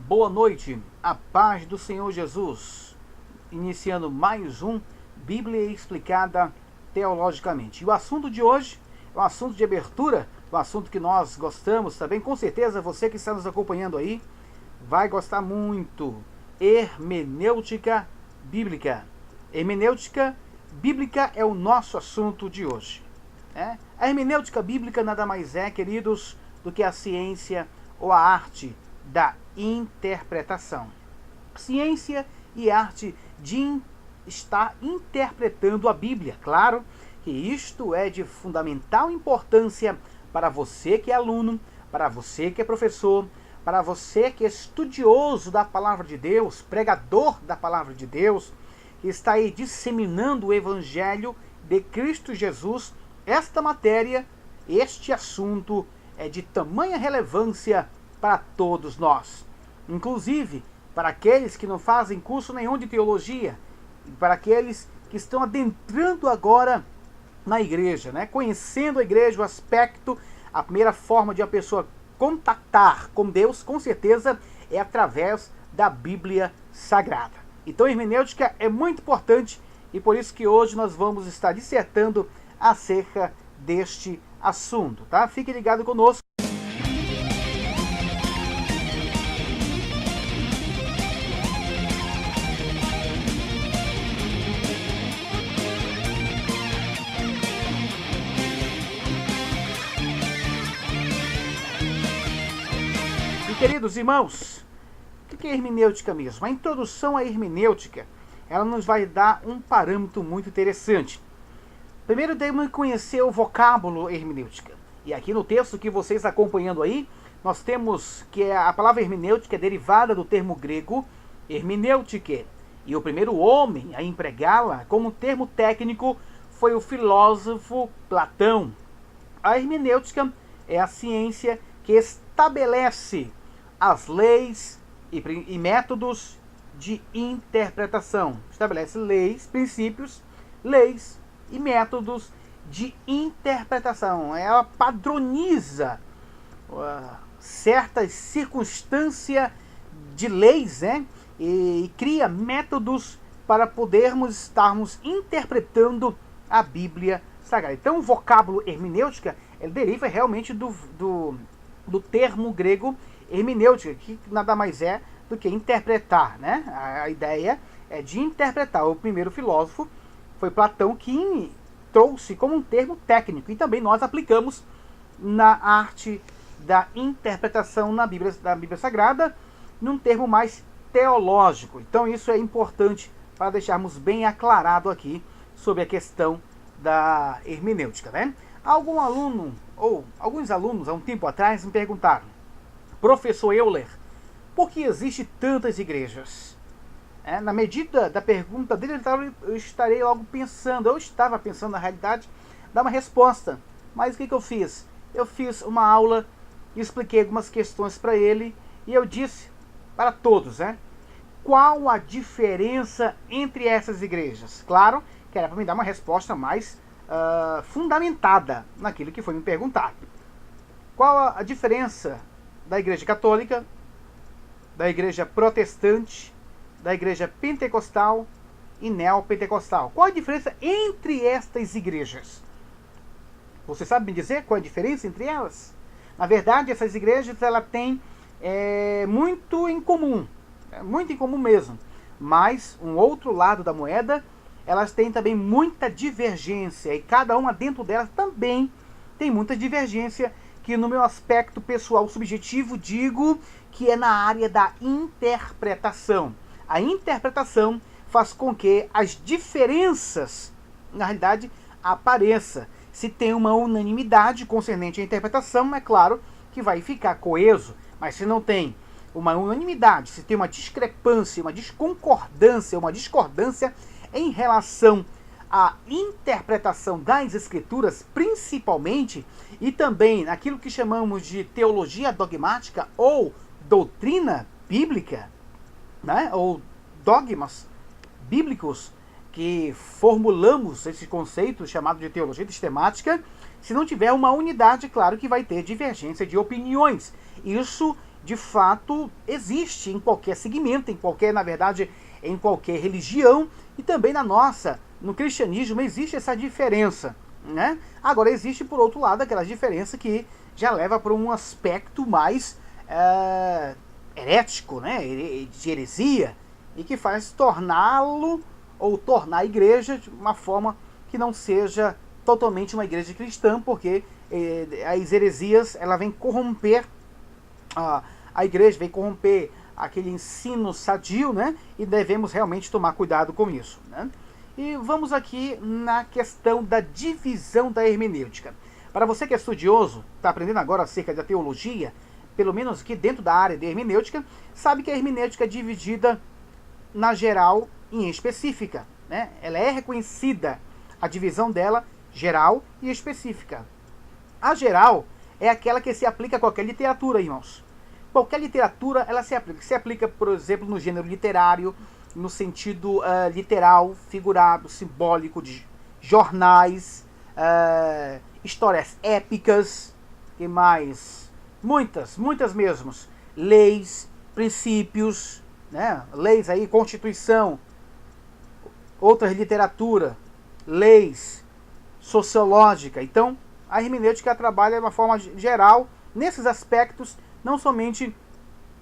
Boa noite, a paz do Senhor Jesus. Iniciando mais um Bíblia Explicada Teologicamente. E o assunto de hoje é um assunto de abertura, um assunto que nós gostamos também. Com certeza você que está nos acompanhando aí vai gostar muito. Hermenêutica bíblica. Hermenêutica bíblica é o nosso assunto de hoje. A hermenêutica bíblica nada mais é, queridos, do que a ciência ou a arte da interpretação. Ciência e arte de estar interpretando a Bíblia. Claro que isto é de fundamental importância para você que é aluno, para você que é professor, para você que é estudioso da palavra de Deus, pregador da palavra de Deus, que está aí disseminando o Evangelho de Cristo Jesus. Esta matéria, este assunto é de tamanha relevância para todos nós. Inclusive, para aqueles que não fazem curso nenhum de teologia, para aqueles que estão adentrando agora na igreja, conhecendo a igreja, o aspecto, a primeira forma de a pessoa contactar com Deus, com certeza, é através da Bíblia Sagrada. Então, a hermenêutica é muito importante e por isso que hoje nós vamos estar dissertando acerca deste assunto, tá? Fique ligado conosco. Queridos irmãos, o que é hermenêutica mesmo? A introdução à hermenêutica, ela nos vai dar um parâmetro muito interessante. Primeiro devemos conhecer o vocábulo hermenêutica. E aqui no texto que vocês estão acompanhando aí, nós temos que a palavra hermenêutica é derivada do termo grego hermenêutike. E o primeiro homem a empregá-la como termo técnico foi o filósofo Platão. A hermenêutica é a ciência que estabelece as leis e métodos de interpretação. Estabelece leis, princípios, leis e métodos de interpretação. Ela padroniza certas circunstâncias de leis, e cria métodos para podermos estarmos interpretando a Bíblia Sagrada. Então, o vocábulo hermenêutica ele deriva realmente do termo grego hermenêutica, que nada mais é do que interpretar, A ideia é de interpretar. O primeiro filósofo foi Platão, que trouxe como um termo técnico, e também nós aplicamos na arte da interpretação da Bíblia Sagrada, num termo mais teológico. Então isso é importante para deixarmos bem aclarado aqui sobre a questão da hermenêutica, Algum aluno, ou alguns alunos, há um tempo atrás, me perguntaram: Professor Euler, por que existem tantas igrejas? Na medida da pergunta dele, eu estava pensando na realidade, dar uma resposta. Mas o que eu fiz? Eu fiz uma aula, expliquei algumas questões para ele, e eu disse para todos, qual a diferença entre essas igrejas? Claro que era para me dar uma resposta mais fundamentada naquilo que foi me perguntado. Qual a diferença da igreja católica, da igreja protestante, da igreja pentecostal e neopentecostal? Qual a diferença entre estas igrejas? Você sabe me dizer qual a diferença entre elas? Na verdade, essas igrejas têm muito em comum, muito em comum mesmo. Mas, um outro lado da moeda, elas têm também muita divergência, e cada uma dentro delas também tem muita divergência, que no meu aspecto pessoal subjetivo digo que é na área da interpretação. A interpretação faz com que as diferenças, na realidade, apareçam. Se tem uma unanimidade concernente à interpretação, é claro que vai ficar coeso. Mas se não tem uma unanimidade, se tem uma discrepância, uma desconcordância, uma discordância em relação à interpretação das Escrituras, principalmente, e também naquilo que chamamos de teologia dogmática ou doutrina bíblica, ou dogmas bíblicos, que formulamos esse conceito chamado de teologia sistemática. Se não tiver uma unidade, claro que vai ter divergência de opiniões. Isso de fato existe em qualquer segmento, em qualquer, na verdade, em qualquer religião, e também na nossa, no cristianismo, existe essa diferença, né? Agora, existe, por outro lado, aquela diferença que já leva para um aspecto mais herético, né? De heresia, e que faz torná-lo, ou tornar a igreja de uma forma que não seja totalmente uma igreja cristã, porque as heresias, ela vem corromper a igreja, vem corromper aquele ensino sadio, né? E devemos realmente tomar cuidado com isso, né? E vamos aqui na questão da divisão da hermenêutica. Para você que é estudioso, está aprendendo agora acerca da teologia, pelo menos aqui dentro da área de hermenêutica, sabe que a hermenêutica é dividida na geral e em específica, né? Ela é reconhecida, a divisão dela, geral e específica. A geral é aquela que se aplica a qualquer literatura, irmãos. Qualquer literatura, ela se aplica. Se aplica, por exemplo, no gênero literário, no sentido literal, figurado, simbólico, de jornais, histórias épicas, e mais? Muitas mesmo. Leis, princípios, né? Leis aí, Constituição, outras literatura, leis, sociológica. Então, a hermenêutica trabalha de uma forma geral nesses aspectos, não somente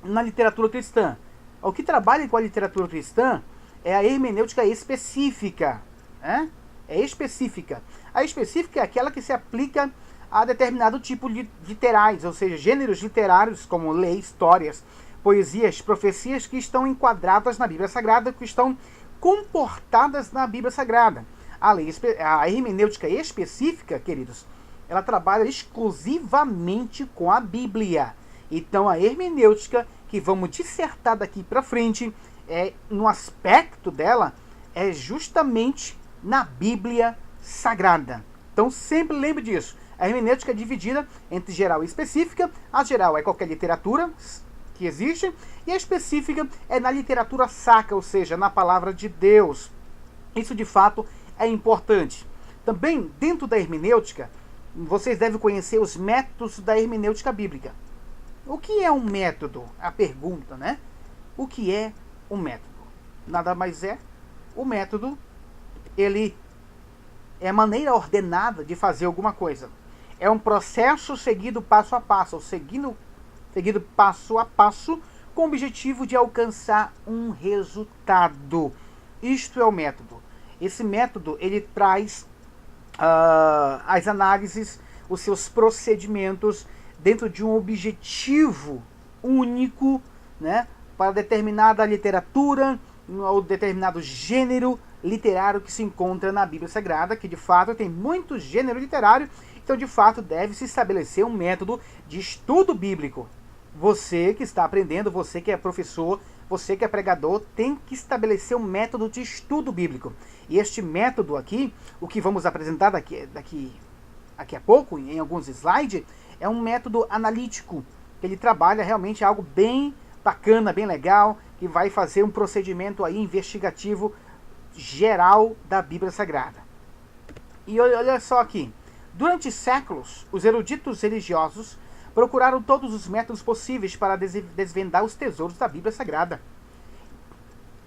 na literatura cristã. O que trabalha com a literatura cristã é a hermenêutica específica, né? É específica. A específica é aquela que se aplica a determinado tipo de literais, ou seja, gêneros literários como leis, histórias, poesias, profecias que estão enquadradas na Bíblia Sagrada, que estão comportadas na Bíblia Sagrada. A hermenêutica específica, queridos, ela trabalha exclusivamente com a Bíblia. Então, a hermenêutica que vamos dissertar daqui para frente, no aspecto dela, é justamente na Bíblia Sagrada. Então, sempre lembre disso. A hermenêutica é dividida entre geral e específica. A geral é qualquer literatura que existe, e a específica é na literatura sacra, ou seja, na palavra de Deus. Isso, de fato, é importante. Também, dentro da hermenêutica, vocês devem conhecer os métodos da hermenêutica bíblica. O que é um método? A pergunta, né? O que é um método? Nada mais é. O método, ele é a maneira ordenada de fazer alguma coisa. É um processo seguido passo a passo, seguido passo a passo, com o objetivo de alcançar um resultado. Isto é o método. Esse método, ele traz as análises, os seus procedimentos dentro de um objetivo único, né, para determinada literatura ou determinado gênero literário que se encontra na Bíblia Sagrada, que de fato tem muito gênero literário. Então, de fato, deve-se estabelecer um método de estudo bíblico. Você que está aprendendo, você que é professor, você que é pregador, tem que estabelecer um método de estudo bíblico. E este método aqui, o que vamos apresentar daqui a pouco, em alguns slides, é um método analítico. Ele trabalha realmente algo bem bacana, bem legal, que vai fazer um procedimento aí investigativo geral da Bíblia Sagrada. E olha só aqui. Durante séculos, os eruditos religiosos procuraram todos os métodos possíveis para desvendar os tesouros da Bíblia Sagrada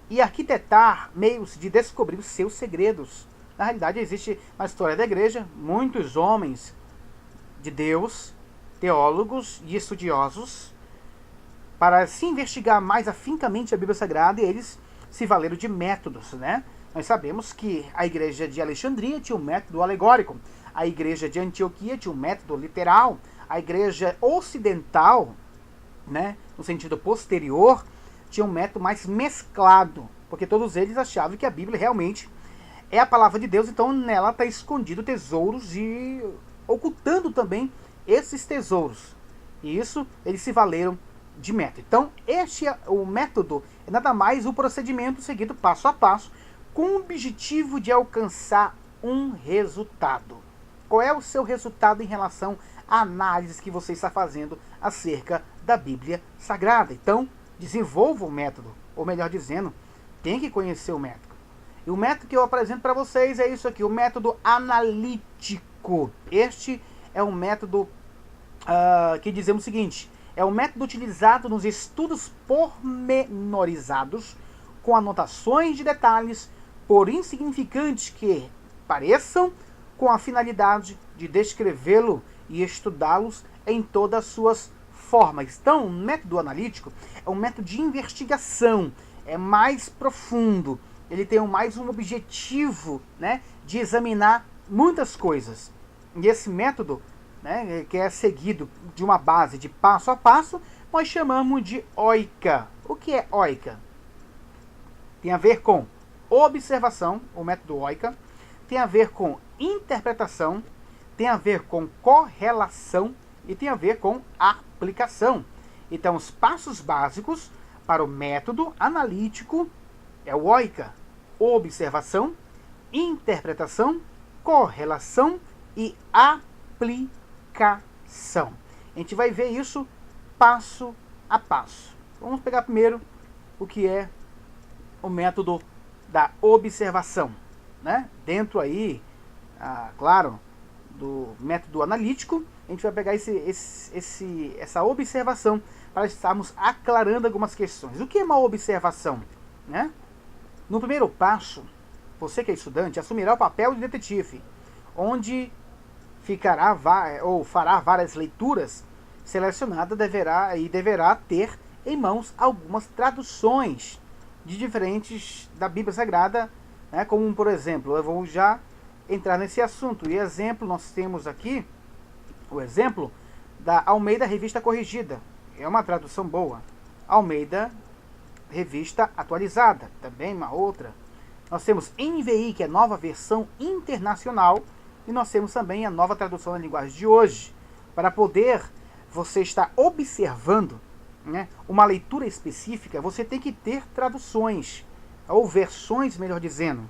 e arquitetar meios de descobrir os seus segredos. Na realidade, existe na história da igreja muitos homens de Deus, teólogos e estudiosos, para se investigar mais afincamente a Bíblia Sagrada, e eles se valeram de métodos, né? Nós sabemos que a igreja de Alexandria tinha um método alegórico, a igreja de Antioquia tinha um método literal, a igreja ocidental, né, no sentido posterior, tinha um método mais mesclado, porque todos eles achavam que a Bíblia realmente é a palavra de Deus, então nela está escondido tesouros e ocultando também esses tesouros. E isso eles se valeram de método. Então, o método é nada mais o procedimento seguido passo a passo, com o objetivo de alcançar um resultado. Qual é o seu resultado em relação à análise que você está fazendo acerca da Bíblia Sagrada? Então, desenvolva o método, ou melhor dizendo, tem que conhecer o método. E o método que eu apresento para vocês é isso aqui, o método analítico. Este é um método que dizemos o seguinte, É o método utilizado nos estudos pormenorizados, com anotações de detalhes, por insignificantes que pareçam, com a finalidade de descrevê-lo e estudá-los em todas as suas formas. Então, o método analítico é um método de investigação, é mais profundo, ele tem mais um objetivo, né, de examinar muitas coisas. E esse método, né, que é seguido de uma base de passo a passo, nós chamamos de OICA. O que é OICA? Tem a ver com observação, o método OICA, tem a ver com interpretação, tem a ver com correlação e tem a ver com aplicação. Então, os passos básicos para o método analítico é o OICA: observação, interpretação, correlação e aplicação. A gente vai ver isso passo a passo. Vamos pegar primeiro o que é o método da observação, né? Dentro aí, claro, do método analítico, a gente vai pegar essa observação para estarmos aclarando algumas questões. O que é uma observação, né? No primeiro passo, você que é estudante assumirá o papel de detetive, onde fará várias leituras selecionadas, deverá ter em mãos algumas traduções de diferentes da Bíblia Sagrada, né? Como, por exemplo, eu vou já entrar nesse assunto. E exemplo, nós temos aqui o exemplo da Almeida Revista Corrigida. É uma tradução boa. Almeida Revista Atualizada, também uma outra. Nós temos NVI, que é Nova Versão Internacional, e nós temos também a Nova Tradução na Linguagem de Hoje. Para poder você estar observando, né, uma leitura específica, você tem que ter traduções, ou versões, melhor dizendo.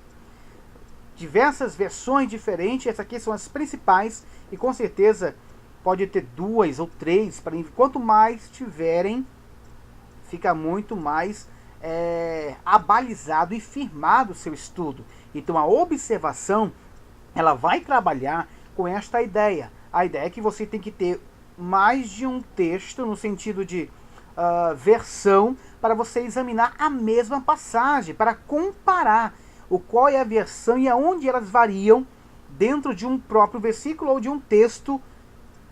Diversas versões diferentes, essas aqui são as principais, e com certeza pode ter 2 ou 3, quanto mais tiverem, fica muito mais abalizado e firmado o seu estudo. Então a observação, ela vai trabalhar com esta ideia. A ideia é que você tem que ter mais de um texto, no sentido de versão, para você examinar a mesma passagem, para comparar qual é a versão e aonde elas variam dentro de um próprio versículo ou de um texto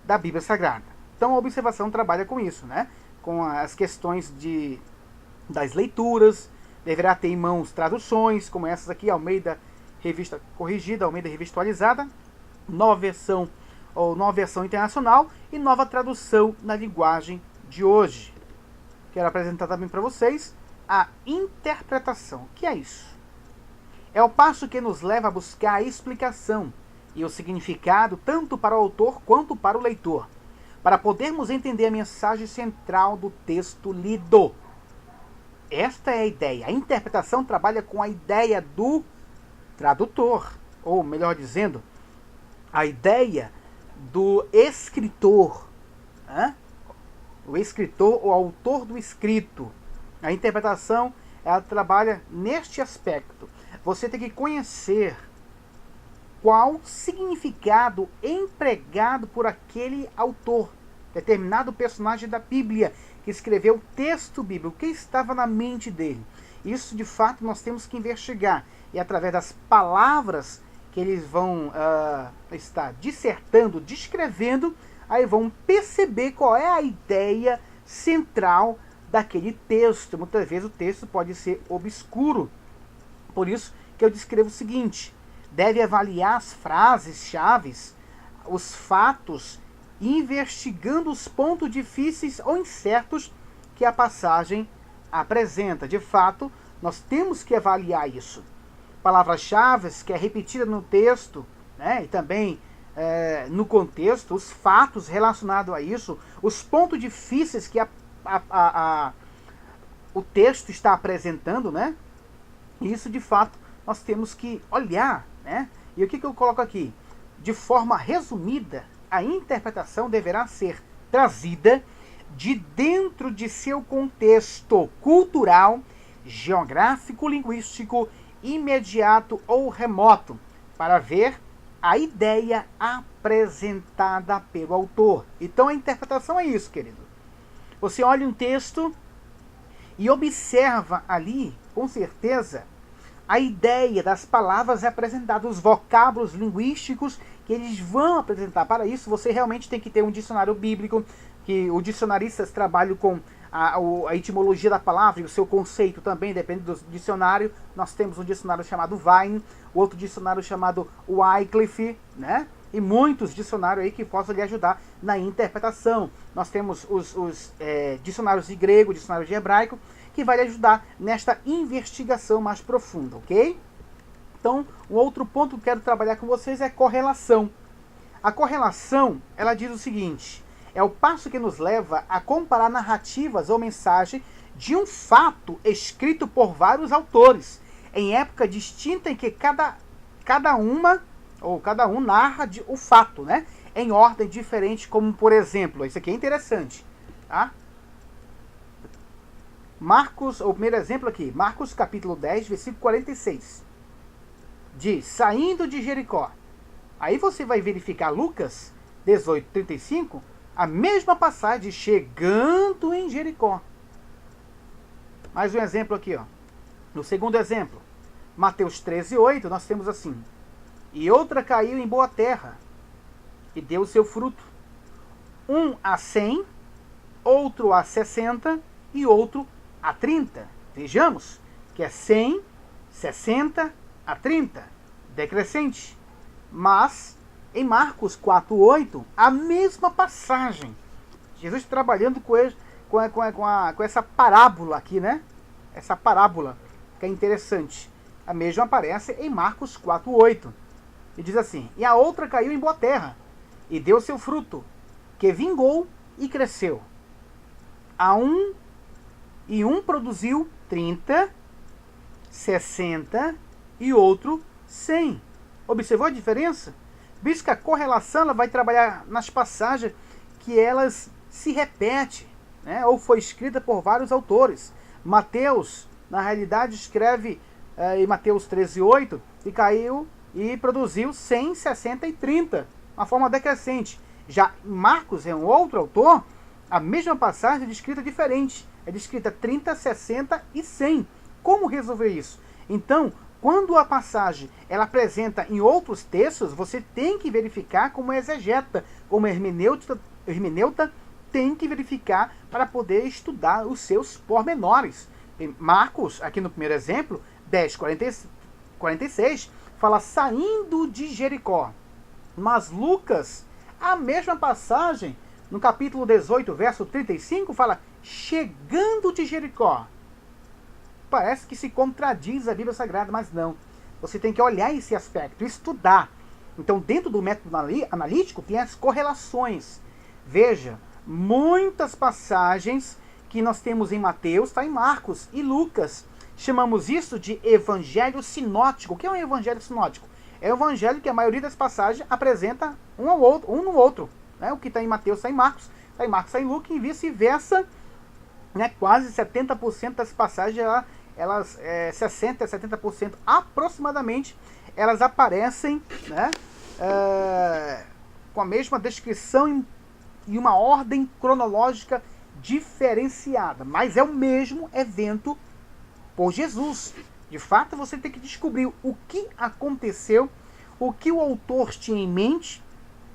da Bíblia Sagrada. Então a observação trabalha com isso, né? Com as questões das leituras, deverá ter em mãos traduções, como essas aqui, Almeida Revista Corrigida, Almeida Revista Atualizada, Nova Versão ou Nova Versão Internacional e Nova Tradução na Linguagem de Hoje. Quero apresentar também para vocês a interpretação. O que é isso? É o passo que nos leva a buscar a explicação e o significado tanto para o autor quanto para o leitor, para podermos entender a mensagem central do texto lido. Esta é a ideia. A interpretação trabalha com a ideia do tradutor, ou melhor dizendo, a ideia do escritor, né? O escritor, o autor do escrito. A interpretação, ela trabalha neste aspecto. Você tem que conhecer qual significado empregado por aquele autor, determinado personagem da Bíblia, que escreveu o texto bíblico, o que estava na mente dele. Isso, de fato, nós temos que investigar. E através das palavras que eles vão estar dissertando, descrevendo, aí vão perceber qual é a ideia central daquele texto. Muitas vezes o texto pode ser obscuro. Por isso que eu descrevo o seguinte: deve avaliar as frases-chave, os fatos, investigando os pontos difíceis ou incertos que a passagem apresenta. De fato, nós temos que avaliar isso. Palavras-chave que é repetida no texto, né, e também no contexto, os fatos relacionados a isso, os pontos difíceis que o texto está apresentando, né? Isso, de fato, nós temos que olhar, né? E o que eu coloco aqui? De forma resumida, a interpretação deverá ser trazida de dentro de seu contexto cultural, geográfico, linguístico, imediato ou remoto, para ver a ideia apresentada pelo autor. Então a interpretação é isso, querido. Você olha um texto e observa ali, com certeza, a ideia das palavras apresentadas, os vocábulos linguísticos que eles vão apresentar. Para isso, você realmente tem que ter um dicionário bíblico, que os dicionaristas trabalham com a etimologia da palavra e o seu conceito também depende do dicionário. Nós temos um dicionário chamado Vine, outro dicionário chamado Wycliffe, né? E muitos dicionários aí que possam lhe ajudar na interpretação. Nós temos os dicionários de grego, dicionários de hebraico, que vai lhe ajudar nesta investigação mais profunda, ok? Então, um outro ponto que eu quero trabalhar com vocês é correlação. A correlação, ela diz o seguinte: é o passo que nos leva a comparar narrativas ou mensagem de um fato escrito por vários autores, em época distinta em que cada um narra o fato, né? Em ordem diferente, como por exemplo, isso aqui é interessante, tá? Marcos, o primeiro exemplo aqui, Marcos capítulo 10, versículo 46. Diz, saindo de Jericó. Aí você vai verificar Lucas 18, 35, a mesma passagem, chegando em Jericó. Mais um exemplo aqui, ó. No segundo exemplo, Mateus 13, 8, nós temos assim. E outra caiu em boa terra, e deu o seu fruto. Um a 100, outro a 60, e outro a 30. Vejamos que é 100, 60 a 30, decrescente. Mas, em Marcos 4:8, a mesma passagem. Jesus trabalhando com essa parábola aqui, né? Essa parábola que é interessante. A mesma aparece em Marcos 4:8. E diz assim, e a outra caiu em boa terra, e deu seu fruto, que vingou e cresceu. E um produziu 30, 60 e outro 100. Observou a diferença? Visto que a correlação ela vai trabalhar nas passagens que elas se repetem, né? Ou foi escrita por vários autores. Mateus, na realidade, escreve em Mateus 13:8 e caiu e produziu 100, 60 e 30, uma forma decrescente. Já Marcos é um outro autor, a mesma passagem é descrita diferente. É descrita 30, 60 e 100. Como resolver isso? Então, quando a passagem ela apresenta em outros textos, você tem que verificar como exegeta, como hermeneuta tem que verificar para poder estudar os seus pormenores. Marcos, aqui no primeiro exemplo, 10:46, fala saindo de Jericó. Mas Lucas, a mesma passagem, no capítulo 18, verso 35, fala chegando de Jericó. Parece que se contradiz a Bíblia Sagrada, mas não. Você tem que olhar esse aspecto, estudar. Então, dentro do método analítico, tem as correlações. Veja, muitas passagens que nós temos em Mateus, está em Marcos e Lucas. Chamamos isso de evangelho sinótico. O que é um evangelho sinótico? É o evangelho que a maioria das passagens apresenta um no outro. Né? O que está em Mateus está em Marcos, está em Lucas e vice-versa. Né? Quase 70% das passagens, elas 60% a 70% aproximadamente, elas aparecem, né? Com a mesma descrição e uma ordem cronológica diferenciada. Mas é o mesmo evento por Jesus. De fato, você tem que descobrir o que aconteceu, o que o autor tinha em mente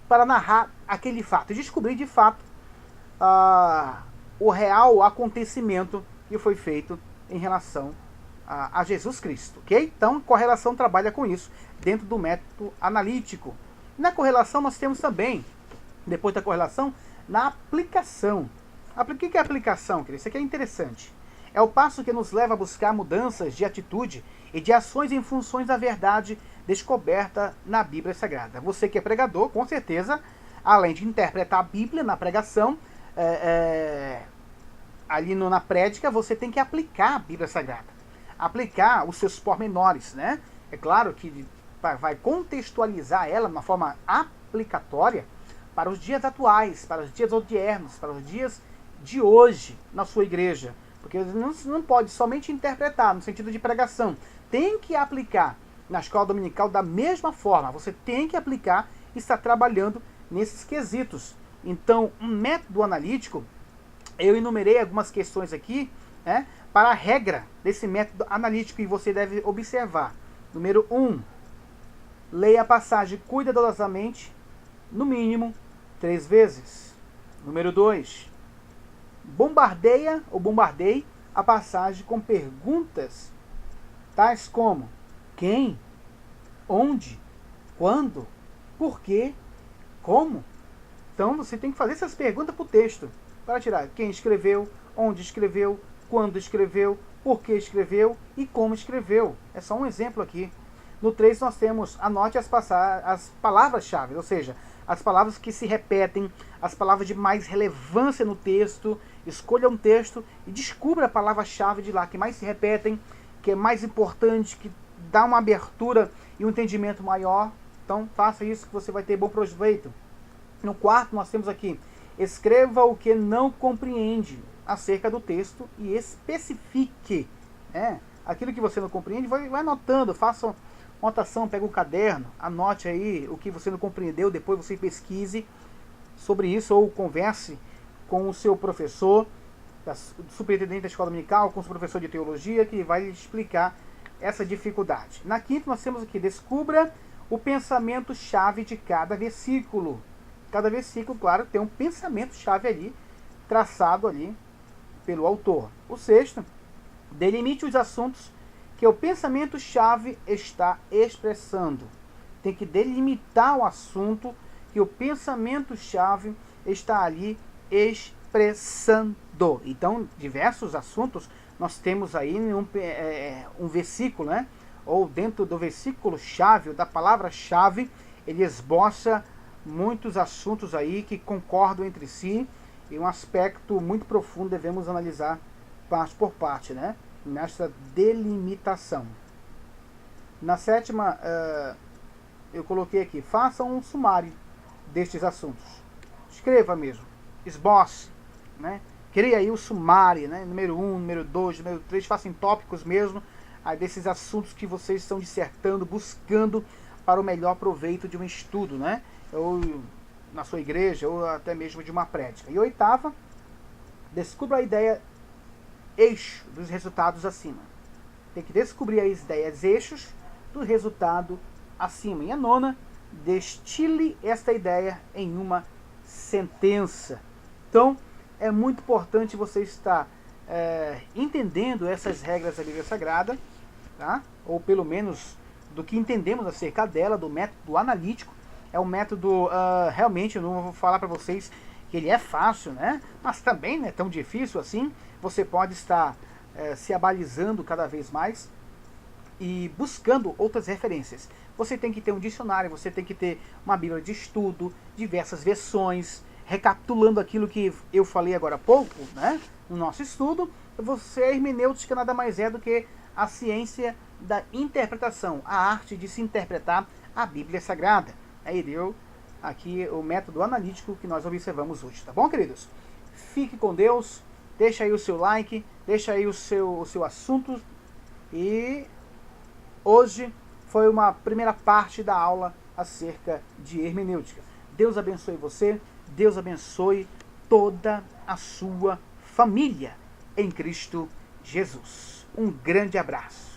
para narrar aquele fato. E descobrir, de fato, o real acontecimento que foi feito em relação a Jesus Cristo, ok? Então, correlação trabalha com isso dentro do método analítico. Na correlação, nós temos também, depois da correlação, na aplicação. O que é aplicação, querido? Isso aqui é interessante. É o passo que nos leva a buscar mudanças de atitude e de ações em funções da verdade descoberta na Bíblia Sagrada. Você que é pregador, com certeza, além de interpretar a Bíblia na pregação, ali na prédica, você tem que aplicar a Bíblia Sagrada. Aplicar os seus pormenores, né? É claro que vai contextualizar ela de uma forma aplicatória para os dias atuais, para os dias odiernos, para os dias de hoje na sua igreja. Porque não pode somente interpretar no sentido de pregação. Tem que aplicar na escola dominical da mesma forma. Você tem que aplicar e estar trabalhando nesses quesitos. Então, um método analítico, eu enumerei algumas questões aqui, né, para a regra desse método analítico e você deve observar. Número 1. Leia a passagem cuidadosamente, no mínimo 3 vezes. Número 2. Bombardeie a passagem com perguntas tais como quem, onde, quando, por quê, como. Então você tem que fazer essas perguntas para o texto, para tirar quem escreveu, onde escreveu, quando escreveu, por que escreveu e como escreveu. É só um exemplo aqui. No 3 nós temos, anote as palavras-chave, ou seja, as palavras que se repetem, as palavras de mais relevância no texto. Escolha um texto e descubra a palavra-chave de lá, que mais se repetem, que é mais importante, que dá uma abertura e um entendimento maior. Então faça isso que você vai ter bom proveito. No 4 nós temos aqui, escreva o que não compreende acerca do texto e especifique. Aquilo que você não compreende, vai anotando, faça uma anotação, pega um caderno, anote aí o que você não compreendeu, depois você pesquise sobre isso ou converse com o seu professor, superintendente da escola dominical, com o seu professor de teologia, que vai lhe explicar essa dificuldade. Na 5ª nós temos aqui, descubra o pensamento-chave de cada versículo. Cada versículo, claro, tem um pensamento-chave ali, traçado ali pelo autor. O 6º, delimite os assuntos que o pensamento-chave está expressando. Tem que delimitar o assunto que o pensamento-chave está ali expressando. Então, diversos assuntos nós temos aí um versículo, né? Ou dentro do versículo-chave, da palavra-chave, ele esboça muitos assuntos aí que concordam entre si e um aspecto muito profundo devemos analisar parte por parte, né? Nessa delimitação. Na 7ª, eu coloquei aqui, faça um sumário destes assuntos. Escreva mesmo, esboce, né? Cria aí o sumário, né? Número 1, número 2, número 3, faça em tópicos mesmo, aí desses assuntos que vocês estão dissertando, buscando para o melhor proveito de um estudo, né? Ou na sua igreja, ou até mesmo de uma prédica. E 8ª, descubra a ideia eixo dos resultados acima. Tem que descobrir as ideias eixos do resultado acima. E a 9ª, destile esta ideia em uma sentença. Então, é muito importante você estar entendendo essas regras da Bíblia Sagrada, tá? Ou pelo menos do que entendemos acerca dela, do método analítico. É um método, realmente, eu não vou falar para vocês que ele é fácil, né? Mas também não é tão difícil assim. Você pode estar se abalizando cada vez mais e buscando outras referências. Você tem que ter um dicionário, você tem que ter uma bíblia de estudo, diversas versões, recapitulando aquilo que eu falei agora há pouco, né? No nosso estudo, a hermenêutica nada mais é do que a ciência da interpretação, a arte de se interpretar a Bíblia Sagrada. Aí deu aqui o método analítico que nós observamos hoje, tá bom, queridos? Fique com Deus, deixa aí o seu like, deixa aí o seu assunto. E hoje foi uma primeira parte da aula acerca de hermenêutica. Deus abençoe você, Deus abençoe toda a sua família em Cristo Jesus. Um grande abraço.